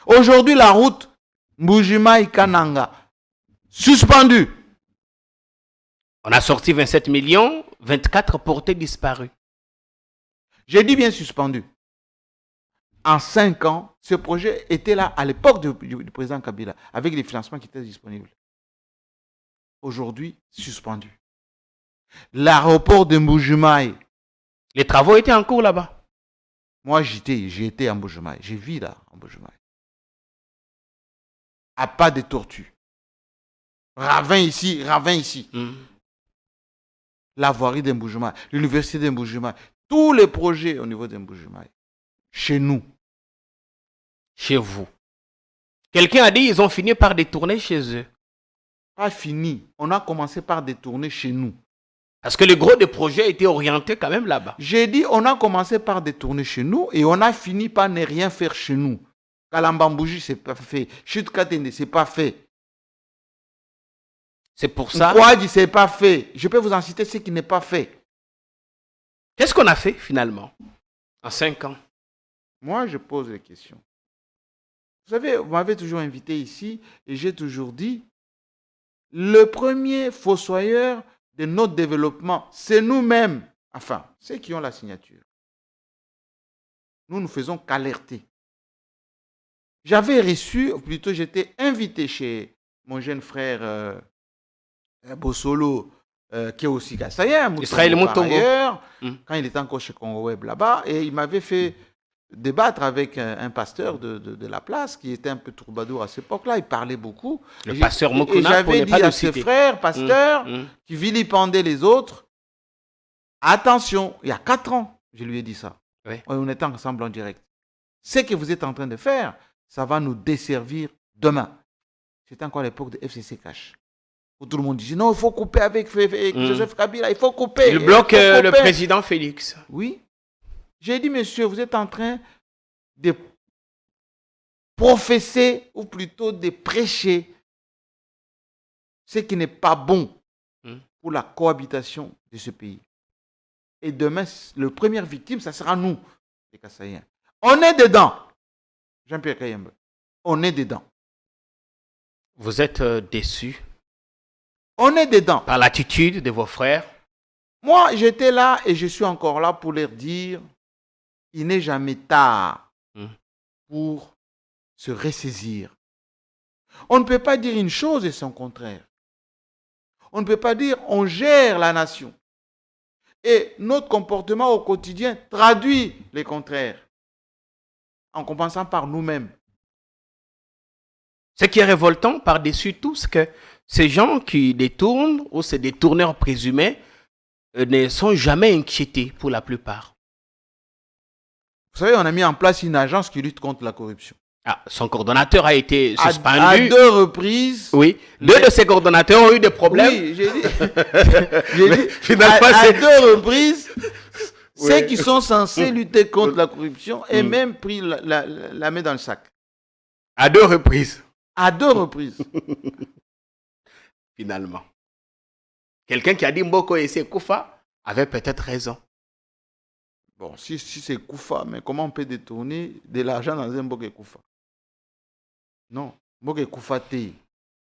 Aujourd'hui, la route Mbujimai-Kananga, suspendue. On a sorti 27 millions, 24 portés disparus. J'ai dit bien suspendu. En 5 ans, ce projet était là à l'époque du président Kabila, avec les financements qui étaient disponibles. Aujourd'hui, suspendu. L'aéroport de Mbujimai. Les travaux étaient en cours là-bas. Moi, j'ai été à Mbujimai. J'ai vu là, en Mbujimai. À pas de tortue. Ravin ici, ravin ici. La voirie de Mbujimai, l'université de Mbujimai, tous les projets au niveau de Mbujimai. Chez nous. Chez vous. Quelqu'un a dit qu'ils ont fini par détourner chez eux. Pas fini. On a commencé par détourner chez nous. Parce que le gros des projets était orienté quand même là-bas. J'ai dit, on a commencé par détourner chez nous et on a fini par ne rien faire chez nous. Kalambambouji, c'est pas fait. Chute Katende, c'est pas fait. C'est pour ça. Kouadji, c'est pas fait. Je peux vous en citer ce qui n'est pas fait. Qu'est-ce qu'on a fait finalement en 5 ans? Moi, je pose les questions. Vous savez, vous m'avez toujours invité ici et j'ai toujours dit, le premier fossoyeur de notre développement, c'est nous-mêmes. Enfin, ceux qui ont la signature. Nous ne faisons qu'alerter. J'avais reçu, ou plutôt j'étais invité chez mon jeune frère Bossolo, qui est aussi Kassaïen, Israël Moutongo, quand il était encore chez Congo Web là-bas, et il m'avait fait débattre avec un pasteur de la place qui était un peu troubadour à cette époque-là. Il parlait beaucoup. Le pasteur Mokuna, et j'avais dit à ses frères, pasteurs, qui vilipendaient les autres, attention, il y a 4 ans, je lui ai dit ça. Oui. On était ensemble en direct. Ce que vous êtes en train de faire, ça va nous desservir demain. C'était encore l'époque de FCC Cash. Où tout le monde disait non, il faut couper avec Joseph Kabila, il faut couper. Il bloque le président Félix. Oui. J'ai dit, monsieur, vous êtes en train de professer, ou plutôt de prêcher, ce qui n'est pas bon pour la cohabitation de ce pays. Et demain, le premier victime, ça sera nous, les Kassaïens. On est dedans. Jean-Pierre Kayembe, on est dedans. Vous êtes déçu? On est dedans. Par l'attitude de vos frères? Moi, j'étais là et je suis encore là pour leur dire, il n'est jamais tard pour se ressaisir. On ne peut pas dire une chose et son contraire. On ne peut pas dire on gère la nation. Et notre comportement au quotidien traduit les contraires. En commençant par nous-mêmes. Ce qui est révoltant par-dessus tout, c'est que ces gens qui détournent, ou ces détourneurs présumés, ne sont jamais inquiétés pour la plupart. Vous savez, on a mis en place une agence qui lutte contre la corruption. Ah, son coordonnateur a été suspendu. À 2 reprises. Oui, 2 de ses coordonnateurs ont eu des problèmes. Oui, j'ai dit. Finalement, à 2 reprises, ceux qui sont censés lutter contre la corruption aient même pris la main dans le sac. À 2 reprises. À 2 reprises. Finalement. Quelqu'un qui a dit Mboko et Sekoufa avait peut-être raison. Bon, si c'est Koufa, mais comment on peut détourner de l'argent dans un Mboko et Koufa? Non, Mboko et Koufa,